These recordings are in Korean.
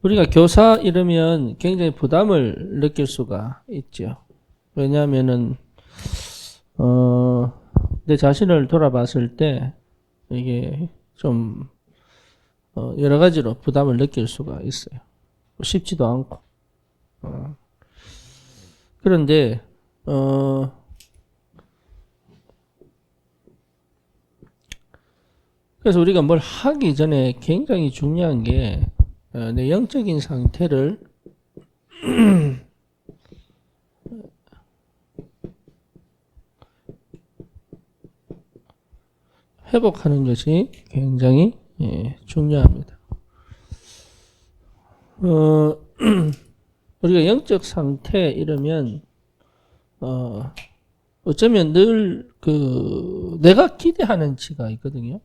우리가 교사 이러면 굉장히 부담을 느낄 수가 있죠. 왜냐하면은 내 자신을 돌아봤을 때 이게 좀 여러 가지로 부담을 느낄 수가 있어요. 쉽지도 않고. 그런데 그래서 우리가 뭘 하기 전에 굉장히 중요한 게 내 영적인 상태를 회복하는 것이 굉장히 중요합니다. 우리가 영적 상태 이러면 어쩌면 늘 내가 기대하는 치가 있거든요.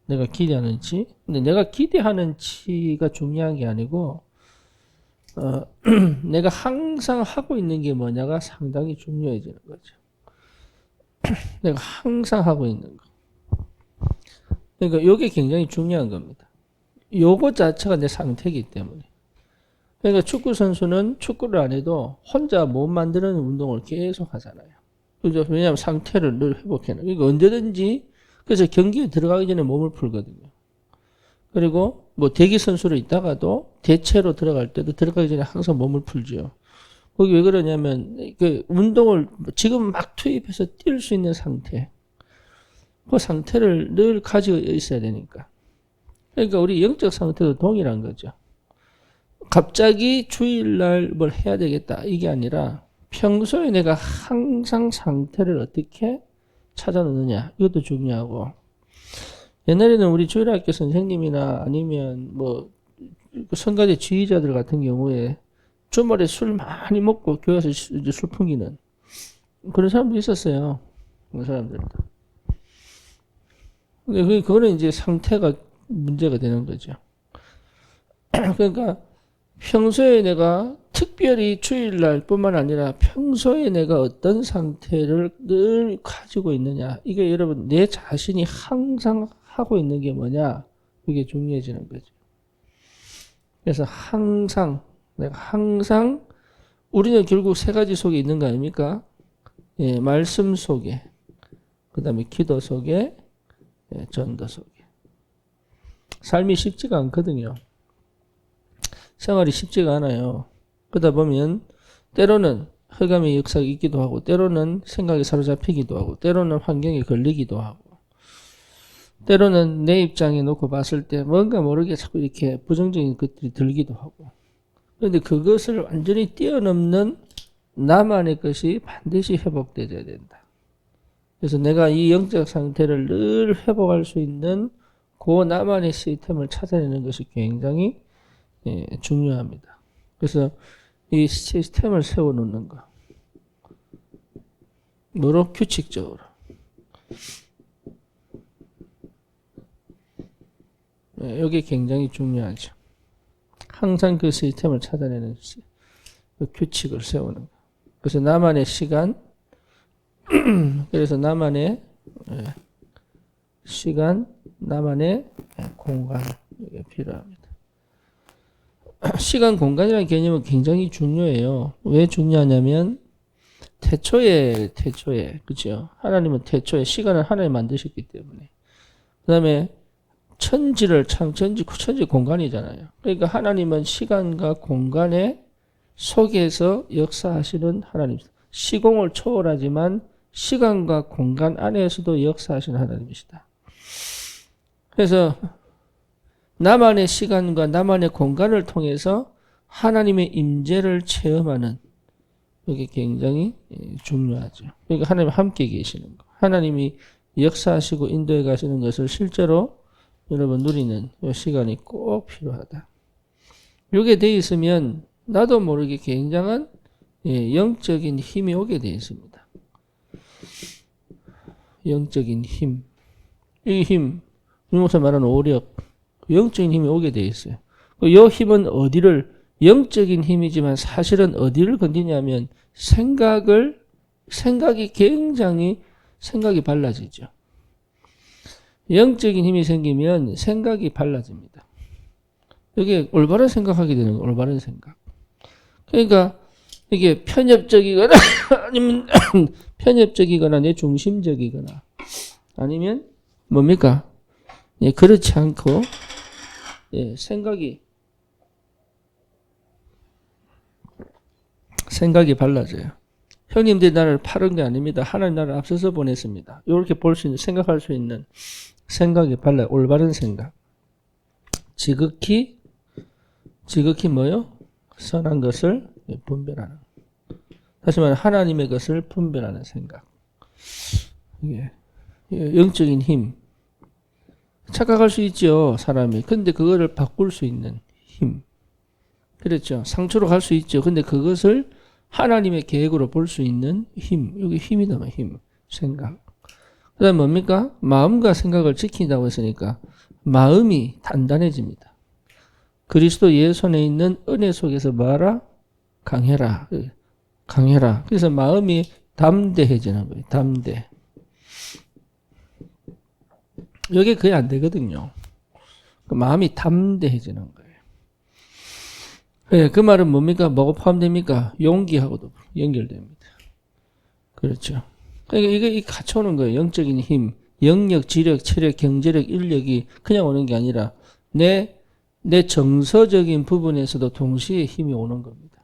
내가 기대하는 치. 근데 내가 기대하는 치가 중요한 게 아니고 내가 항상 하고 있는 게 뭐냐가 상당히 중요해지는 거죠. 내가 항상 하고 있는 거. 그러니까 이게 굉장히 중요한 겁니다. 요거 자체가 내 상태이기 때문에. 그러니까 축구 선수는 축구를 안 해도 혼자 몸 만드는 운동을 계속 하잖아요. 그죠? 왜냐하면 상태를 늘 회복해놔. 그러니까 언제든지 그래서 경기에 들어가기 전에 몸을 풀거든요. 그리고 뭐 대기 선수로 있다가도 대체로 들어갈 때도 들어가기 전에 항상 몸을 풀죠. 거기 왜 그러냐면 그 운동을 지금 막 투입해서 뛸 수 있는 상태. 그 상태를 늘 가지고 있어야 되니까. 그러니까 우리 영적 상태도 동일한 거죠. 갑자기 주일날 뭘 해야 되겠다 이게 아니라 평소에 내가 항상 상태를 어떻게 찾아놓느냐 이것도 중요하고, 옛날에는 우리 주일학교 선생님이나 아니면 뭐 성가대 지휘자들 같은 경우에 주말에 술 많이 먹고 교회에서 술 풍기는 그런 사람도 있었어요. 그런 사람들도. 근데 그거는 이제 상태가 문제가 되는 거죠. 그러니까 평소에 내가 특별히 주일날 뿐만 아니라 평소에 내가 어떤 상태를 늘 가지고 있느냐. 이게 여러분 내 자신이 항상 하고 있는 게 뭐냐. 이게 중요해지는 거죠. 그래서 내가 항상 우리는 결국 세 가지 속에 있는 거 아닙니까? 예, 말씀 속에, 그 다음에 기도 속에, 예, 전도 속에. 삶이 쉽지가 않거든요. 생활이 쉽지가 않아요. 그러다 보면 때로는 흑암의 역사가 있기도 하고, 때로는 생각에 사로잡히기도 하고, 때로는 환경에 걸리기도 하고, 때로는 내 입장에 놓고 봤을 때 뭔가 모르게 자꾸 이렇게 부정적인 것들이 들기도 하고. 그런데 그것을 완전히 뛰어넘는 나만의 것이 반드시 회복되어야 된다. 그래서 내가 이 영적 상태를 늘 회복할 수 있는 그 나만의 시스템을 찾아내는 것이 굉장히 중요합니다. 그래서 이 시스템을 세워놓는 거. 뭐로? 규칙적으로. 이게 굉장히 중요하죠. 항상 그 시스템을 찾아내는 그 규칙을 세우는 거. 그래서 나만의 시간, 그래서 나만의 시간, 나만의 공간, 이게 필요합니다. 시간, 공간이라는 개념은 굉장히 중요해요. 왜 중요하냐면 태초에 그렇죠? 하나님은 태초에 시간을 하나님 만드셨기 때문에. 그 다음에 천지 공간이잖아요. 그러니까 하나님은 시간과 공간의 속에서 역사하시는 하나님이시다. 시공을 초월하지만 시간과 공간 안에서도 역사하시는 하나님이시다. 그래서 나만의 시간과 나만의 공간을 통해서 하나님의 임재를 체험하는, 이게 굉장히 중요하죠. 그러니까 하나님 함께 계시는 거. 하나님이 역사하시고 인도해 가시는 것을 실제로 여러분 누리는 이 시간이 꼭 필요하다. 이게 돼 있으면 나도 모르게 굉장한 영적인 힘이 오게 돼 있습니다. 영적인 힘. 이 힘, 유목사 말하는 오력, 영적인 힘이 오게 돼 있어요. 이 힘은 영적인 힘이지만 사실은 어디를 건드냐면 생각이 굉장히 발라지죠. 영적인 힘이 생기면 생각이 발라집니다. 이게 올바른 생각하게 되는 거, 올바른 생각. 그러니까 이게 편협적이거나 아니면 편협적이거나 내 중심적이거나 아니면 뭡니까? 예, 그렇지 않고 예, 생각이 달라져요. 형님들이 나를 파는 게 아닙니다. 하나님 나를 앞서서 보냈습니다. 이렇게 볼 수 있는, 생각할 수 있는 생각이 달라요. 올바른 생각. 지극히 뭐요? 선한 것을 분별하는. 다시 말해 하나님의 것을 분별하는 생각. 이게 영적인 힘. 착각할 수 있죠, 사람이. 근데 그거를 바꿀 수 있는 힘. 그렇죠. 상처로 갈 수 있죠. 근데 그것을 하나님의 계획으로 볼 수 있는 힘. 여기 힘이다, 힘. 생각. 그 다음에 뭡니까? 마음과 생각을 지킨다고 했으니까 마음이 단단해집니다. 그리스도 예수 안에 있는 은혜 속에서 뭐하라? 강해라. 강해라. 그래서 마음이 담대해지는 거예요. 담대. 이게 거의 안 되거든요. 마음이 담대해지는 거예요. 네, 그 말은 뭡니까? 뭐가 포함됩니까? 용기하고도 연결됩니다. 그렇죠. 그러니까 이게 같이 오는 거예요. 영적인 힘, 영력, 지력, 체력, 경제력, 인력이 그냥 오는 게 아니라 내 정서적인 부분에서도 동시에 힘이 오는 겁니다.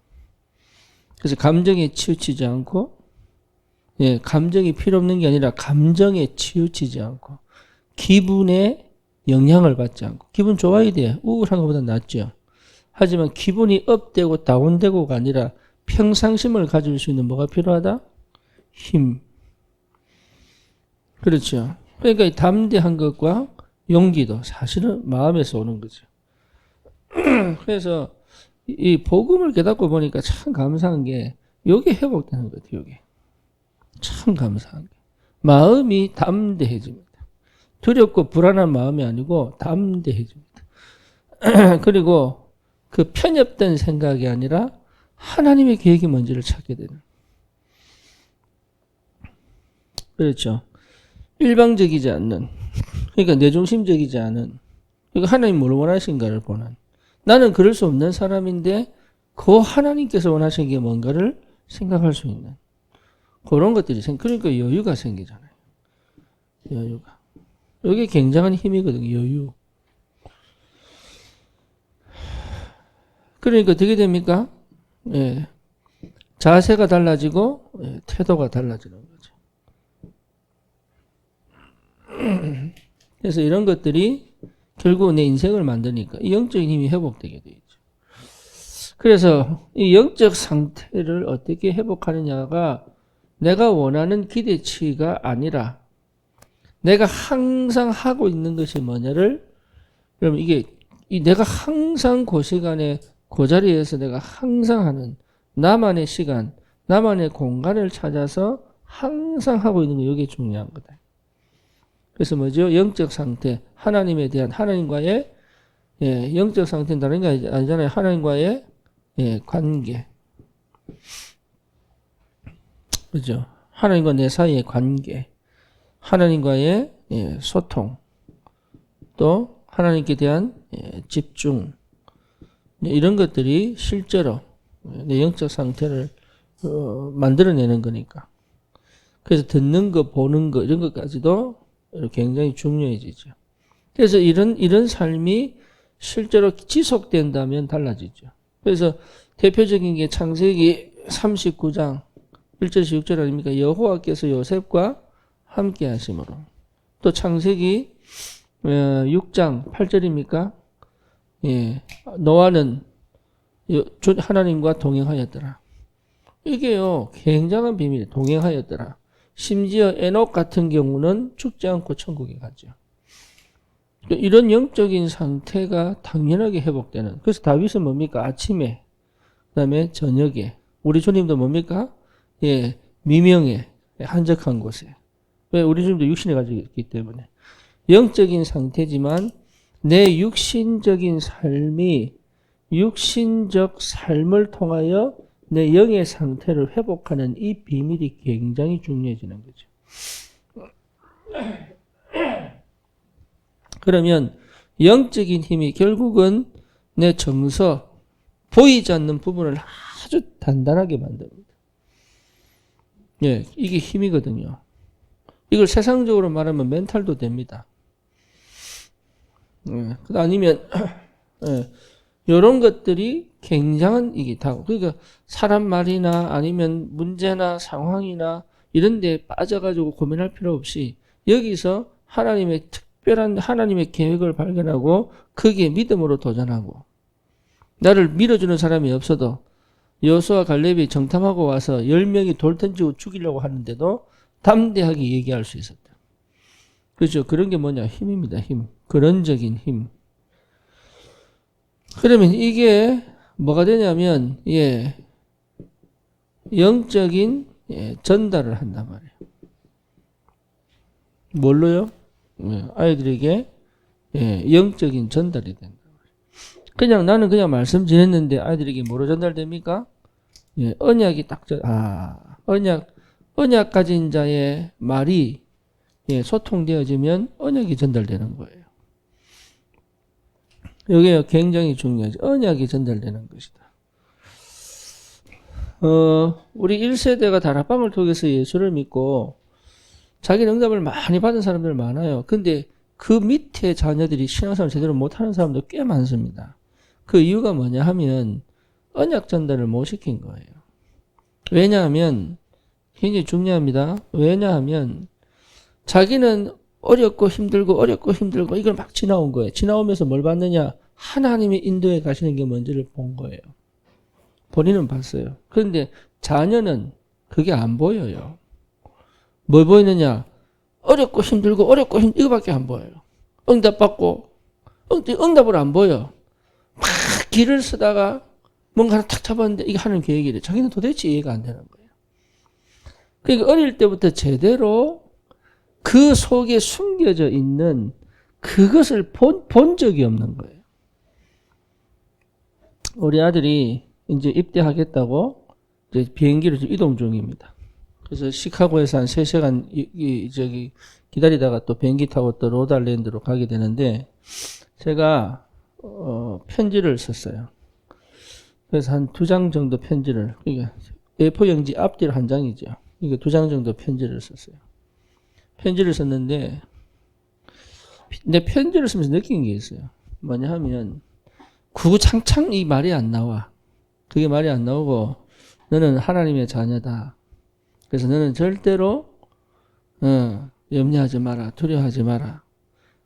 그래서 감정에 치우치지 않고, 예, 감정이 필요 없는 게 아니라 감정에 치우치지 않고, 기분에 영향을 받지 않고, 기분 좋아야 돼. 우울한 것보다 낫죠. 하지만 기분이 업되고 다운되고가 아니라 평상심을 가질 수 있는 뭐가 필요하다? 힘. 그렇죠. 그러니까 이 담대한 것과 용기도 사실은 마음에서 오는 거죠. 그래서 이 복음을 깨닫고 보니까 참 감사한 게 요게 회복되는 것 같아요. 요게. 참 감사한 게. 마음이 담대해집니다. 두렵고 불안한 마음이 아니고 담대해집니다. 그리고 그 편협된 생각이 아니라 하나님의 계획이 뭔지를 찾게 되는. 그렇죠. 일방적이지 않는, 그러니까 내중심적이지 않은, 그러니까 하나님 뭘 원하신가를 보는. 나는 그럴 수 없는 사람인데 그 하나님께서 원하시는 게 뭔가를 생각할 수 있는 그런 것들이 그러니까 여유가 생기잖아요. 여유가. 이게 굉장한 힘이거든요. 여유. 그러니까 어떻게 됩니까? 예. 자세가 달라지고 예, 태도가 달라지는 거죠. 그래서 이런 것들이 결국 내 인생을 만드니까 이 영적인 힘이 회복되게 되죠. 그래서 이 영적 상태를 어떻게 회복하느냐가 내가 원하는 기대치가 아니라 내가 항상 하고 있는 것이 뭐냐를, 여러분 이게 내가 항상 그 시간에 그 자리에서 내가 항상 하는 나만의 시간, 나만의 공간을 찾아서 항상 하고 있는 거, 이게 중요한 거다. 그래서 뭐죠? 영적 상태, 하나님에 대한 하나님과의 예, 영적 상태는 다른 게 아니잖아요. 하나님과의 예, 관계. 그죠? 하나님과 내 사이의 관계. 하나님과의 예, 소통. 또 하나님께 대한 예, 집중. 이런 것들이 실제로 내 영적 상태를 만들어내는 거니까. 그래서 듣는 거, 보는 거 이런 것까지도 굉장히 중요해지죠. 그래서 이런 삶이 실제로 지속된다면 달라지죠. 그래서 대표적인 게 창세기 39장 1절에서 6절 아닙니까? 여호와께서 요셉과 함께 하심으로. 또 창세기 6장 8절입니까? 예, 노아는 하나님과 동행하였더라. 이게요, 굉장한 비밀이에요. 동행하였더라. 심지어 에녹 같은 경우는 죽지 않고 천국에 가죠. 이런 영적인 상태가 당연하게 회복되는. 그래서 다윗은 뭡니까? 아침에, 그 다음에 저녁에. 우리 주님도 뭡니까? 예, 미명에, 한적한 곳에. 왜? 우리 주님도 육신에 가지고 있기 때문에. 영적인 상태지만 내 육신적인 삶이 육신적 삶을 통하여 내 영의 상태를 회복하는 이 비밀이 굉장히 중요해지는 거죠. 그러면 영적인 힘이 결국은 내 정서, 보이지 않는 부분을 아주 단단하게 만듭니다. 예, 이게 힘이거든요. 이걸 세상적으로 말하면 멘탈도 됩니다. 예, 아니면 예, 이런 것들이 굉장한 이게 다 그러니까 사람 말이나 아니면 문제나 상황이나 이런 데 빠져가지고 고민할 필요 없이 여기서 하나님의 특별한 하나님의 계획을 발견하고 거기에 믿음으로 도전하고 나를 밀어주는 사람이 없어도 여호수아 갈렙이 정탐하고 와서 10명이 돌 던지고 죽이려고 하는데도 담대하게 얘기할 수 있었다. 그렇죠. 그런 게 뭐냐? 힘입니다. 힘. 근원적인 힘. 그러면 이게 뭐가 되냐면 예, 영적인 전달을 한단 말이에요. 뭘로요? 예, 아이들에게 영적인 전달이 된다. 그냥 나는 그냥 말씀 전했는데 아이들에게 뭐로 전달됩니까? 예, 언약이 딱 언약 가진 자의 말이 소통되어지면 언약이 전달되는 거예요. 이게 굉장히 중요하죠. 언약이 전달되는 것이다. 우리 1세대가 다락방을 통해서 예수를 믿고 자기 응답을 많이 받은 사람들 많아요. 근데 그 밑에 자녀들이 신앙생활을 제대로 못하는 사람도 꽤 많습니다. 그 이유가 뭐냐 하면 언약 전달을 못 시킨 거예요. 왜냐하면 굉장히 중요합니다. 왜냐하면 자기는 어렵고 힘들고 이걸 막 지나온 거예요. 지나오면서 뭘 봤느냐? 하나님의 인도에 가시는 게 뭔지를 본 거예요. 본인은 봤어요. 그런데 자녀는 그게 안 보여요. 뭘 보이느냐? 어렵고 힘들고 이거밖에 안 보여요. 응답받고 응답을 안 보여. 막 길을 쓰다가 뭔가 하나 탁 잡았는데 이게 하는 계획이래. 자기는 도대체 이해가 안 되는 거예요. 그러니까 어릴 때부터 제대로 그 속에 숨겨져 있는 그것을 본 적이 없는 거예요. 우리 아들이 이제 입대하겠다고 이제 비행기를 이동 중입니다. 그래서 시카고에서 한 3시간 기다리다가 또 비행기 타고 또 로드아일랜드로 가게 되는데 제가 편지를 썼어요. 그래서 한 2장 정도 편지를, 그러니까 A4 용지 앞뒤로 1장이죠. 그러니까 2장 정도 편지를 썼어요. 편지를 썼는데 내 편지를 쓰면서 느낀 게 있어요. 뭐냐 하면 구구창창 이 말이 안 나와. 그게 말이 안 나오고 너는 하나님의 자녀다. 그래서 너는 절대로 염려하지 마라. 두려워하지 마라.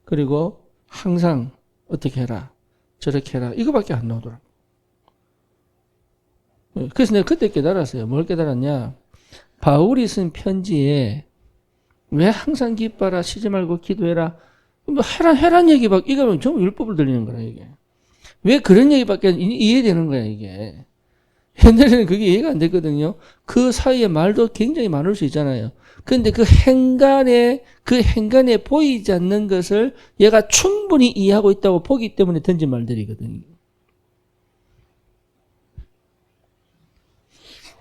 그리고 항상 어떻게 해라. 저렇게 해라. 이거밖에 안 나오더라고. 그래서 내가 그때 깨달았어요. 뭘 깨달았냐. 바울이 쓴 편지에 왜 항상 기뻐라. 쉬지 말고 기도해라. 뭐 해란 얘기밖에, 이거는 전부 율법을 들리는 거라, 이게. 왜 그런 얘기밖에 이해되는 거야, 이게. 옛날에는 그게 이해가 안 됐거든요. 그 사이에 말도 굉장히 많을 수 있잖아요. 그런데 그 행간에 보이지 않는 것을 얘가 충분히 이해하고 있다고 보기 때문에 던진 말들이거든요.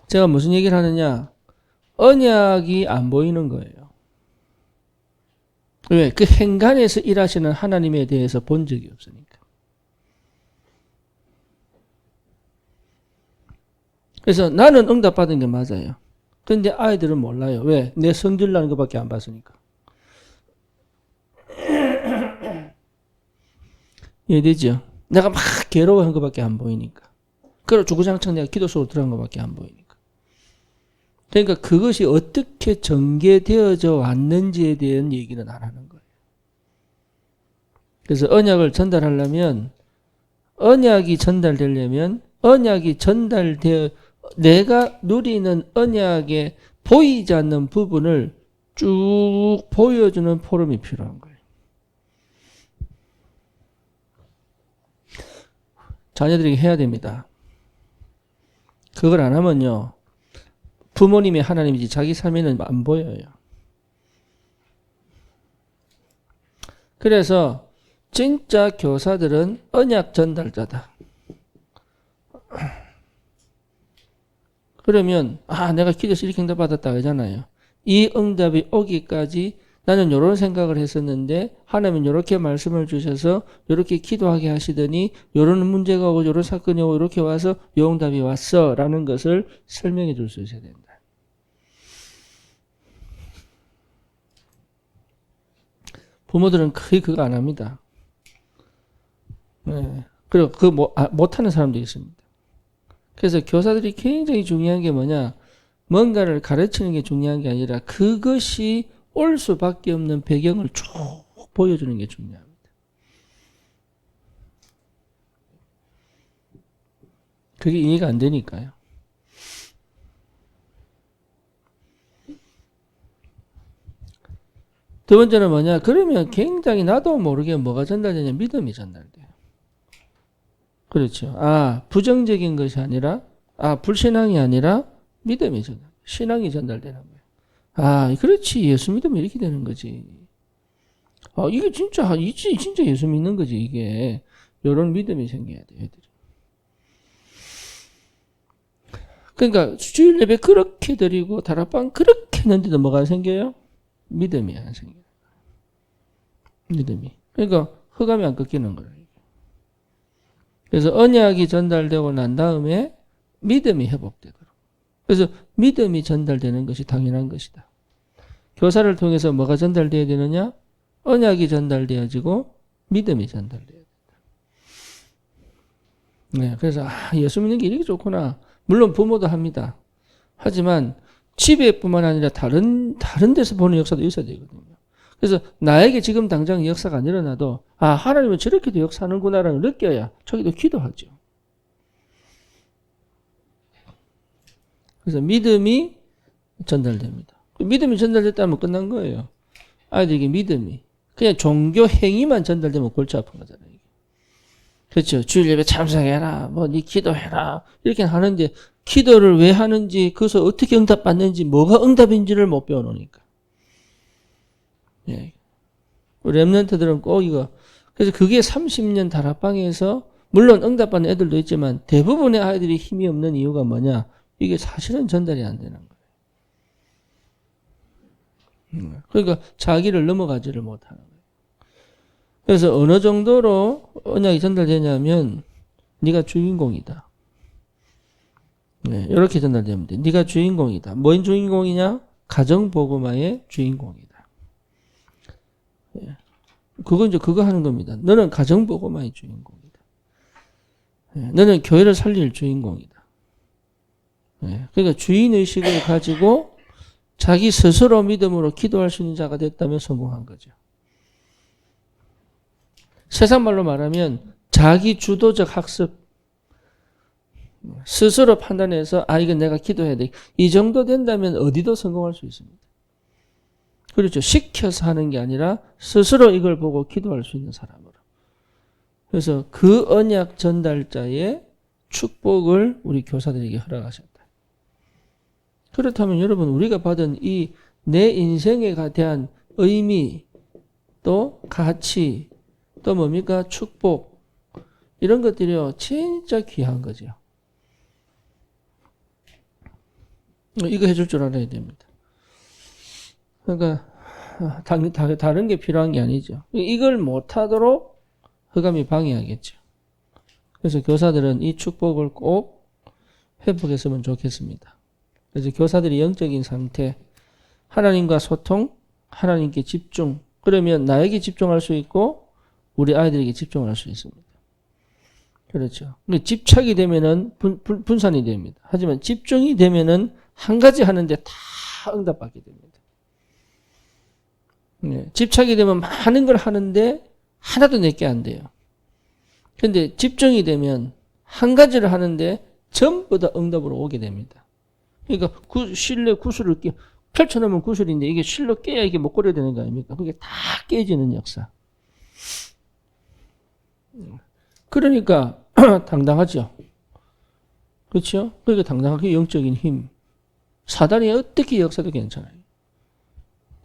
제가 무슨 얘기를 하느냐? 언약이 안 보이는 거예요. 왜? 그 행간에서 일하시는 하나님에 대해서 본 적이 없으니까. 그래서 나는 응답받은 게 맞아요. 그런데 아이들은 몰라요. 왜? 내 성질 나는 것밖에 안 봤으니까. 이해되죠? 내가 막 괴로워하는 것밖에 안 보이니까. 그리고 주구장창 내가 기도 속으로 들어간 것밖에 안 보이니까. 그러니까 그것이 어떻게 전개되어져 왔는지에 대한 얘기는 안 하는 거예요. 그래서 언약을 전달하려면 언약이 전달되려면 언약이 전달되어 내가 누리는 언약에 보이지 않는 부분을 쭉 보여주는 포럼이 필요한 거예요. 자녀들에게 해야 됩니다. 그걸 안 하면요. 부모님이 하나님이지 자기 삶에는 안 보여요. 그래서 진짜 교사들은 언약 전달자다. 그러면 내가 기도해서 이렇게 응답 받았다 하잖아요. 이 응답이 오기까지 나는 이런 생각을 했었는데 하나님은 이렇게 말씀을 주셔서 이렇게 기도하게 하시더니 이런 문제가 오고 이런 사건이 오고 이렇게 와서 이 응답이 왔어 라는 것을 설명해 줄 수 있어야 된다. 부모들은 거의 그거 안 합니다. 네. 그리고 못하는 사람도 있습니다. 그래서 교사들이 굉장히 중요한 게 뭐냐, 뭔가를 가르치는 게 중요한 게 아니라 그것이 올 수밖에 없는 배경을 쭉 보여주는 게 중요합니다. 그게 이해가 안 되니까요. 두 번째는 뭐냐, 그러면 굉장히 나도 모르게 뭐가 전달되냐, 믿음이 전달돼요. 그렇죠. 부정적인 것이 아니라, 불신앙이 아니라 믿음이 전달, 신앙이 전달되는 거예요. 그렇지. 예수 믿으면 이렇게 되는 거지. 이게 진짜 예수 믿는 거지, 이게. 이런 믿음이 생겨야 돼요, 애들이. 그러니까 주일 예배 그렇게 드리고 다락방 그렇게 했는데도 뭐가 생겨요? 믿음이 안 생겨요. 믿음이. 그러니까 흑암이 안 꺾이는 거예요. 그래서 언약이 전달되고 난 다음에 믿음이 회복되도록. 그래서 믿음이 전달되는 것이 당연한 것이다. 교사를 통해서 뭐가 전달되어야 되느냐? 언약이 믿음이 전달돼야 된다. 네, 그래서 예수 믿는 게 이렇게 좋구나. 물론 부모도 합니다. 하지만 집에뿐만 아니라 다른 데서 보는 역사도 있어야 되거든요. 그래서 나에게 지금 당장 역사가 안 일어나도 하나님은 저렇게도 역사하는구나라는 걸 느껴야 저기도 기도하죠. 그래서 믿음이 전달됩니다. 믿음이 전달됐다면 끝난 거예요. 아이들에게 믿음이. 그냥 종교 행위만 전달되면 골치 아픈 거잖아요. 그렇죠. 주일 예배 참석해라. 네 기도해라. 이렇게 하는데 기도를 왜 하는지, 그것을 어떻게 응답받는지, 뭐가 응답인지를 못 배워놓으니까. 예. 랩런트들은 꼭 이거. 그래서 그게 30년 다락방에서 물론 응답받는 애들도 있지만 대부분의 아이들이 힘이 없는 이유가 뭐냐? 이게 사실은 전달이 안 되는 거예요. 그러니까 자기를 넘어가지를 못하는 거예요. 그래서 어느 정도로 언약이 전달되냐면 네가 주인공이다. 네, 이렇게 전달되면 돼. 네가 주인공이다. 뭐인 주인공이냐? 가정보고마의 주인공이다. 네. 그거 하는 겁니다. 너는 가정보고마의 주인공이다. 네, 너는 교회를 살릴 주인공이다. 네, 그러니까 주인의식을 가지고 자기 스스로 믿음으로 기도할 수 있는 자가 됐다면 성공한 거죠. 세상 말로 말하면 자기 주도적 학습. 스스로 판단해서 이건 내가 기도해야 돼. 이 정도 된다면 어디도 성공할 수 있습니다. 그렇죠. 시켜서 하는 게 아니라 스스로 이걸 보고 기도할 수 있는 사람으로. 그래서 그 언약 전달자의 축복을 우리 교사들에게 허락하셨다. 그렇다면 여러분, 우리가 받은 이 내 인생에 대한 의미, 또 가치, 또 뭡니까? 축복, 이런 것들이요 진짜 귀한 거죠. 이거 해줄 줄 알아야 됩니다. 그러니까 다른 게 필요한 게 아니죠. 이걸 못하도록 흑암이 방해하겠죠. 그래서 교사들은 이 축복을 꼭 회복했으면 좋겠습니다. 그래서 교사들이 영적인 상태, 하나님과 소통, 하나님께 집중, 그러면 나에게 집중할 수 있고 우리 아이들에게 집중할 수 있습니다. 그렇죠. 근데 집착이 되면은 분산이 됩니다. 하지만 집중이 되면은 한 가지 하는데 다 응답받게 됩니다. 네. 집착이 되면 많은 걸 하는데 하나도 내게 안 돼요. 근데 집중이 되면 한 가지를 하는데 전부 다 응답으로 오게 됩니다. 그러니까 실내 구슬을 펼쳐놓으면 구슬인데 이게 실로 깨야 이게 목걸이가 되는 거 아닙니까? 그게 다 깨지는 역사. 그러니까 당당하죠. 그렇죠? 그러니까 당당하게 영적인 힘. 사단이 어떻게 역사도 괜찮아요.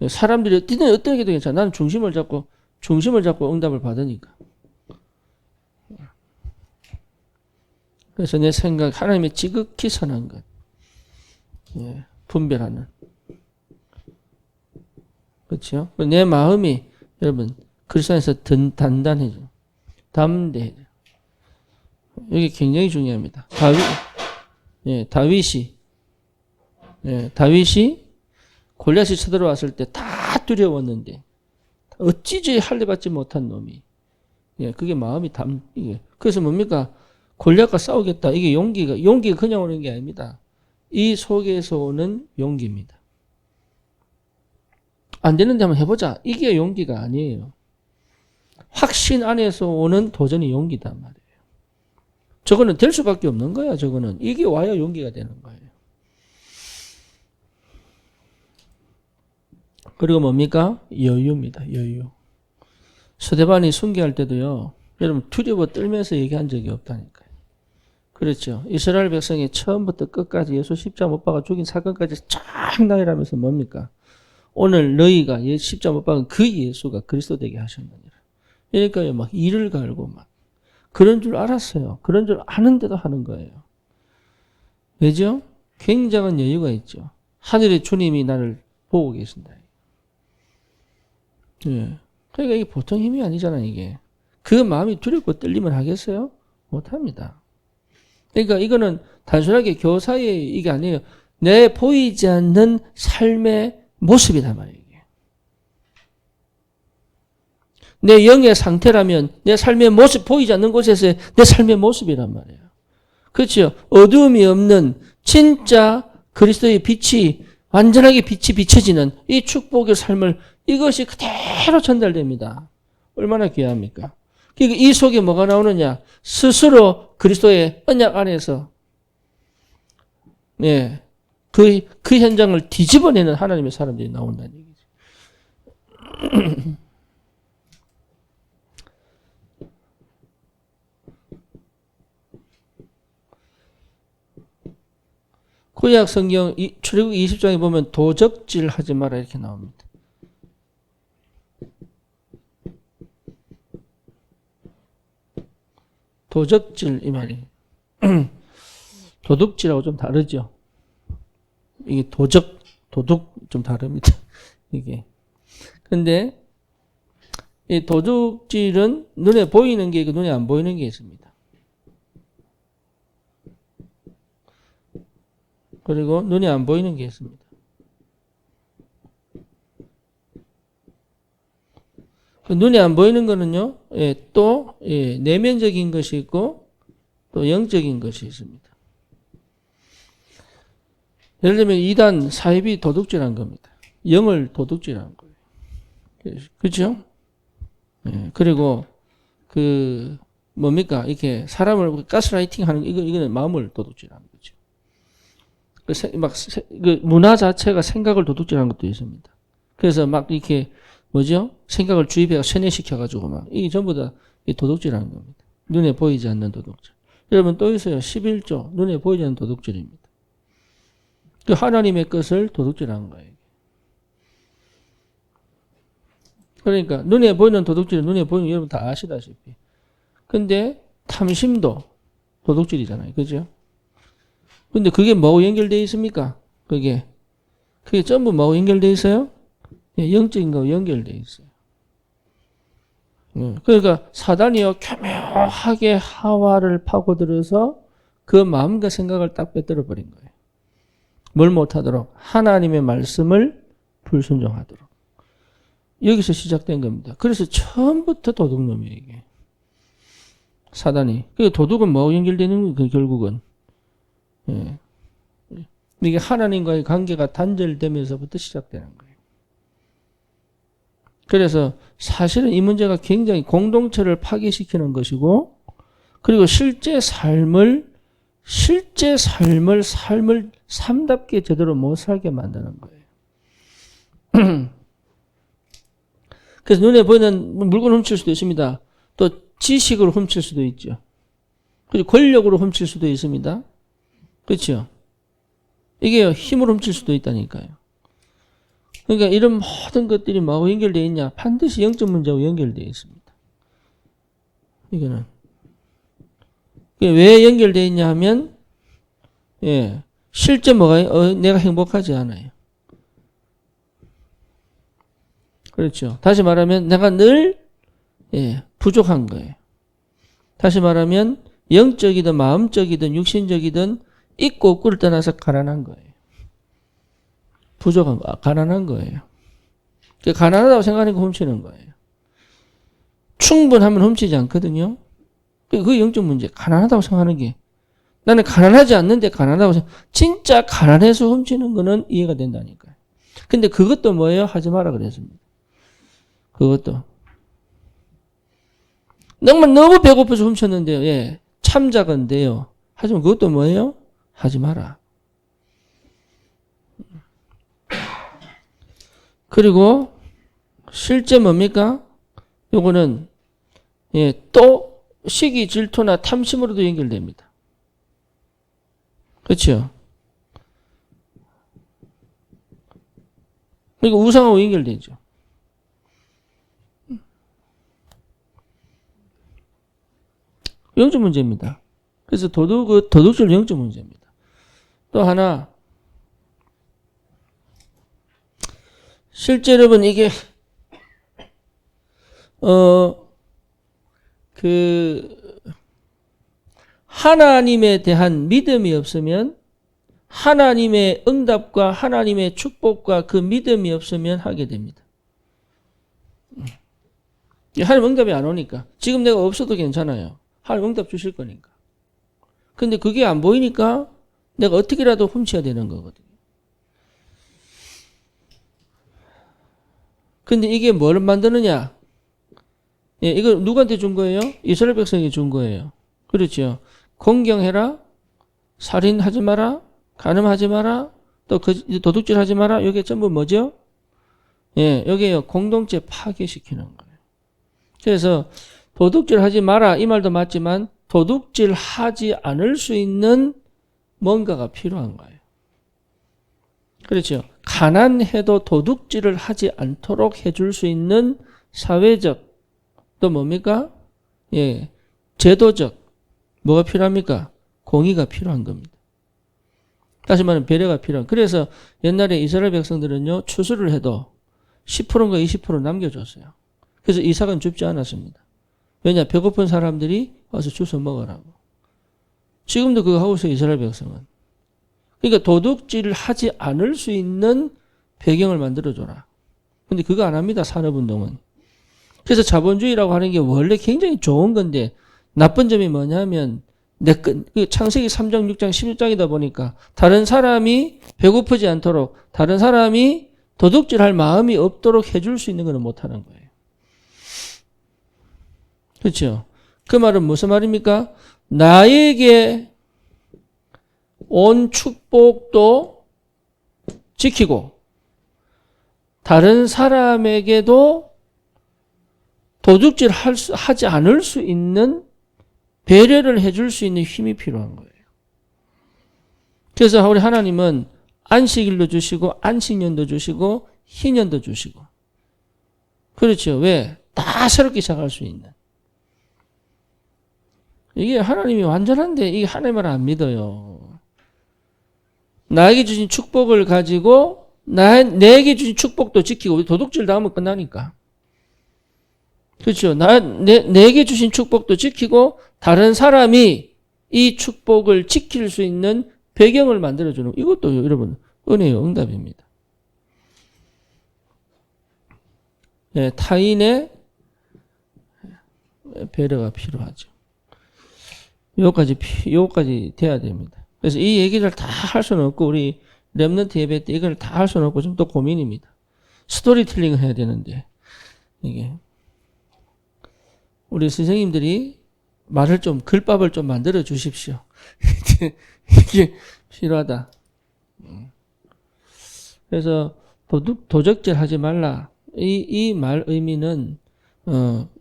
사람들이 어떻게 해도 괜찮아. 나는 중심을 잡고 응답을 받으니까. 그래서 내 생각, 하나님의 지극히 선한 것. 분별하는. 그렇죠? 내 마음이 여러분 그리스도 안에서 단단해져. 담대해져. 이게 굉장히 중요합니다. 다윗이 골리앗이 쳐들어왔을 때 다 두려웠는데 어찌지 할례 받지 못한 놈이 그게 마음이 이게 그래서 뭡니까? 골리앗과 싸우겠다. 이게 용기가 그냥 오는 게 아닙니다. 이 속에서 오는 용기입니다. 안 되는데 한번 해보자. 이게 용기가 아니에요. 확신 안에서 오는 도전이 용기단 말이에요. 저거는 될 수밖에 없는 거야. 저거는 이게 와야 용기가 되는 거예요. 그리고 뭡니까? 여유입니다. 여유. 스데반이 순교할 때도요. 여러분 두려워 떨면서 얘기한 적이 없다니까요. 그렇죠. 이스라엘 백성이 처음부터 끝까지 예수 십자가 못 박아 죽인 사건까지 쫙 나열하면서 뭡니까? 오늘 너희가 십자가 못 박은 그 예수가 그리스도 되게 하셨느니라. 그러니까요. 막 이를 갈고 막 그런 줄 알았어요. 그런 줄 아는데도 하는 거예요. 왜죠? 굉장한 여유가 있죠. 하늘의 주님이 나를 보고 계신다. 예. 그러니까 이게 보통 힘이 아니잖아요, 이게. 그 마음이 두렵고 떨리면 하겠어요? 못합니다. 그러니까 이거는 단순하게 교사의 이게 아니에요. 내 보이지 않는 삶의 모습이란 말이에요, 이게. 내 영의 상태라면 내 삶의 모습, 보이지 않는 곳에서의 내 삶의 모습이란 말이에요. 그렇죠? 어두움이 없는 진짜 그리스도의 빛이 완전하게 빛이 비춰지는 이 축복의 삶을 이것이 그대로 전달됩니다. 얼마나 귀합니까? 그러니까 이 속에 뭐가 나오느냐? 스스로 그리스도의 언약 안에서 그 현장을 뒤집어내는 하나님의 사람들이 나온다는 얘기죠. 구약 성경 출애굽기 20장에 보면 도적질 하지 마라 이렇게 나옵니다. 도적질 이 말이 도둑질하고 좀 다르죠. 이게 도둑 좀 다릅니다. 이게. 근데 이 도둑질은 눈에 보이는 게 있고 눈에 안 보이는 게 있습니다. 그리고 눈에 안 보이는 게 있습니다. 눈에 안 보이는 거는요, 또 내면적인 것이 있고 또 영적인 것이 있습니다. 예를 들면 이단 사입이 도둑질한 겁니다. 영을 도둑질한 거예요. 그렇죠? 그리고 뭡니까? 이렇게 사람을 가스라이팅 하는 이거는 마음을 도둑질하는 거죠. 그 문화 자체가 생각을 도둑질하는 것도 있습니다. 그래서 막 이렇게 뭐죠? 생각을 주입해서 세뇌시켜가지고 막 이게 전부 다 도둑질하는 겁니다. 눈에 보이지 않는 도둑질. 여러분 또 있어요. 11조 눈에 보이지 않는 도둑질입니다. 그 하나님의 것을 도둑질하는 거예요. 그러니까 눈에 보이는 도둑질은 눈에 보이는 거 여러분 다 아시다시피. 근데 탐심도 도둑질이잖아요. 그죠? 근데 그게 뭐하고 연결되어 있습니까? 그게 전부 뭐하고 연결되어 있어요? 영적인 거하고 연결되어 있어요. 그러니까 사단이요 교묘하게 하와를 파고들어서 그 마음과 생각을 딱 빼들어 버린 거예요. 뭘 못하도록? 하나님의 말씀을 불순종하도록. 여기서 시작된 겁니다. 그래서 처음부터 도둑놈이에요, 이게. 사단이. 그 도둑은 뭐하고 연결되는 거예요, 결국은. 이게 하나님과의 관계가 단절되면서부터 시작되는 거예요. 그래서 사실은 이 문제가 굉장히 공동체를 파괴시키는 것이고, 그리고 실제 삶을 삶답게 제대로 못 살게 만드는 거예요. 그래서 눈에 보이는 물건 훔칠 수도 있습니다. 또 지식으로 훔칠 수도 있죠. 그리고 권력으로 훔칠 수도 있습니다. 그렇죠? 이게 힘으로 훔칠 수도 있다니까요. 그러니까 이런 모든 것들이 뭐하고 연결되어 있냐? 반드시 영적 문제하고 연결되어 있습니다. 이거는. 왜 연결되어 있냐 하면, 실제 내가 행복하지 않아요. 그렇죠. 다시 말하면 내가 늘 부족한 거예요. 다시 말하면 영적이든 마음적이든 육신적이든 있고 없고를 떠나서 가난한 거예요. 부족한 거, 가난한 거예요. 가난하다고 생각하니까 훔치는 거예요. 충분하면 훔치지 않거든요. 그게 영적 문제. 가난하다고 생각하는 게. 나는 가난하지 않는데 가난하다고 생각. 진짜 가난해서 훔치는 거는 이해가 된다니까요. 근데 그것도 뭐예요? 하지 마라 그랬습니다. 그것도. 정말 너무 배고파서 훔쳤는데요. 예. 참작은데요. 하지만 그것도 뭐예요? 하지 마라. 그리고 실제 뭡니까? 요거는 또 시기, 질투나 탐심으로도 연결됩니다. 그렇죠? 그리고 우상하고 연결되죠. 영적 문제입니다. 그래서 도둑질 영적 문제입니다. 또 하나, 실제 여러분 이게 하나님에 대한 믿음이 없으면, 하나님의 응답과 하나님의 축복과 그 믿음이 없으면 하게 됩니다. 하나님 응답이 안 오니까. 지금 내가 없어도 괜찮아요. 하나님 응답 주실 거니까. 근데 그게 안 보이니까 내가 어떻게라도 훔쳐야 되는 거거든요. 근데 이게 뭘 만드느냐? 이거 누구한테 준 거예요? 이스라엘 백성이 준 거예요. 그렇죠. 공경해라, 살인하지 마라, 간음하지 마라, 또 도둑질 하지 마라. 이게 전부 뭐죠? 여기에요. 공동체 파괴시키는 거예요. 그래서 도둑질 하지 마라 이 말도 맞지만 도둑질 하지 않을 수 있는 뭔가가 필요한 거예요. 그렇죠. 가난해도 도둑질을 하지 않도록 해줄 수 있는 사회적 또 뭡니까? 제도적 뭐가 필요합니까? 공의가 필요한 겁니다. 다시 말하면 배려가 필요한. 그래서 옛날에 이스라엘 백성들은요 추수를 해도 10%인가 20% 남겨줬어요. 그래서 이삭은 줍지 않았습니다. 왜냐? 배고픈 사람들이 와서 주워 먹으라고. 지금도 그거 하고 있어요, 이스라엘 백성은. 그러니까 도둑질을 하지 않을 수 있는 배경을 만들어줘라. 근데 그거 안 합니다, 산업운동은. 그래서 자본주의라고 하는 게 원래 굉장히 좋은 건데 나쁜 점이 뭐냐면 창세기 3장, 6장, 11장이다 보니까 다른 사람이 배고프지 않도록 다른 사람이 도둑질할 마음이 없도록 해줄 수 있는 건 못하는 거예요. 그렇죠? 그 말은 무슨 말입니까? 나에게 온 축복도 지키고 다른 사람에게도 도둑질 하지 않을 수 있는 배려를 해줄 수 있는 힘이 필요한 거예요. 그래서 우리 하나님은 안식일도 주시고 안식년도 주시고 희년도 주시고 그렇죠. 왜? 다 새롭게 시작할 수 있는. 이게 하나님이 완전한데 이게 하나님을 안 믿어요. 나에게 주신 축복을 가지고 내게 주신 축복도 지키고 도둑질 당하면 끝나니까. 그렇죠. 내게 주신 축복도 지키고 다른 사람이 이 축복을 지킬 수 있는 배경을 만들어주는 이것도 여러분 은혜의 응답입니다. 타인의 배려가 필요하죠. 요거까지 돼야 됩니다. 그래서 이 얘기를 다 할 수는 없고 우리 렘넌트 예배 때 이걸 다 할 수는 없고 좀 또 고민입니다. 스토리텔링을 해야 되는데 이게 우리 선생님들이 말을 좀 글밥을 좀 만들어 주십시오. 이게 필요하다. 그래서 도적질 하지 말라. 이 말 의미는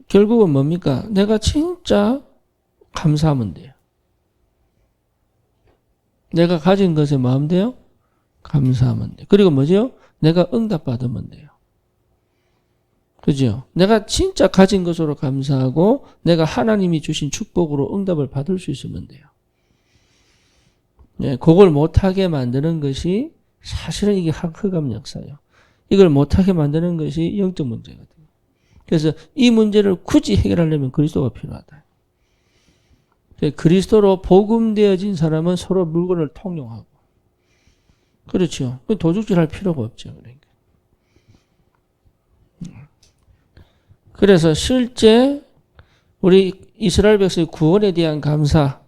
결국은 뭡니까? 내가 진짜 감사하면 돼요. 내가 가진 것에 마음대로 감사하면 돼요. 그리고 뭐죠? 내가 응답받으면 돼요. 그죠? 내가 진짜 가진 것으로 감사하고 내가 하나님이 주신 축복으로 응답을 받을 수 있으면 돼요. 그걸 못하게 만드는 것이 사실은 이게 흑암 역사예요. 이걸 못하게 만드는 것이 영적 문제거든요. 그래서 이 문제를 굳이 해결하려면 그리스도가 필요하다. 그리스도로 복음되어진 사람은 서로 물건을 통용하고. 그렇죠. 도둑질 할 필요가 없죠. 그러니까. 그래서 실제 우리 이스라엘 백성의 구원에 대한 감사,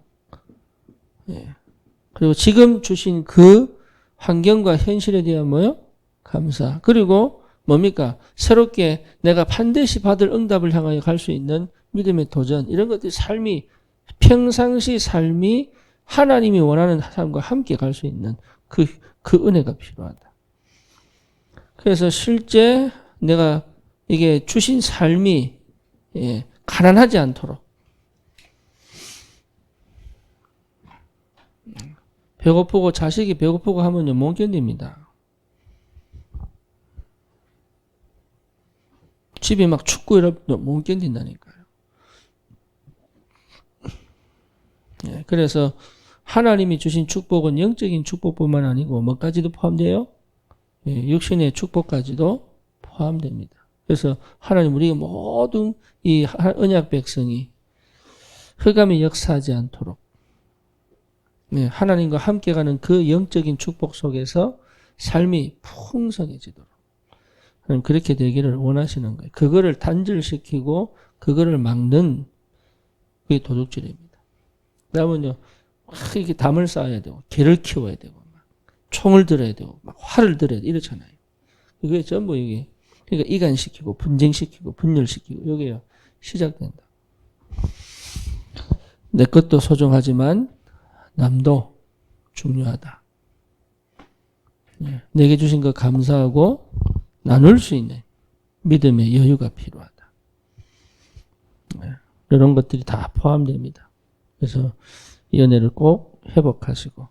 그리고 지금 주신 그 환경과 현실에 대한 뭐요? 감사. 그리고 뭡니까? 새롭게 내가 반드시 받을 응답을 향하여 갈 수 있는 믿음의 도전. 이런 것들이 삶이, 평상시 삶이 하나님이 원하는 삶과 함께 갈 수 있는 그 은혜가 필요하다. 그래서 실제 내가 이게 주신 삶이 가난하지 않도록, 배고프고 자식이 배고프고 하면요 못 견딥니다. 집이 막 춥고 이러면 못 견딘다니까요. 그래서 하나님이 주신 축복은 영적인 축복뿐만 아니고 뭐까지도 포함돼요? 육신의 축복까지도 포함됩니다. 그래서 하나님 우리 모든 이 언약 백성이 흑암이 역사하지 않도록 하나님과 함께 가는 그 영적인 축복 속에서 삶이 풍성해지도록 하나님 그렇게 되기를 원하시는 거예요. 그거를 단절시키고 그거를 막는 그게 도둑질입니다. 그러면요 이렇게 담을 쌓아야 되고 개를 키워야 되고 막 총을 들어야 되고 막 활을 들어야 되고 이렇잖아요. 그게 전부 이게 그러니까 이간시키고 분쟁시키고 분열시키고 여기에 시작된다. 내 것도 소중하지만 남도 중요하다. 내게 주신 것 감사하고 나눌 수 있는 믿음의 여유가 필요하다. 이런 것들이 다 포함됩니다. 그래서 이 은혜를 꼭 회복하시고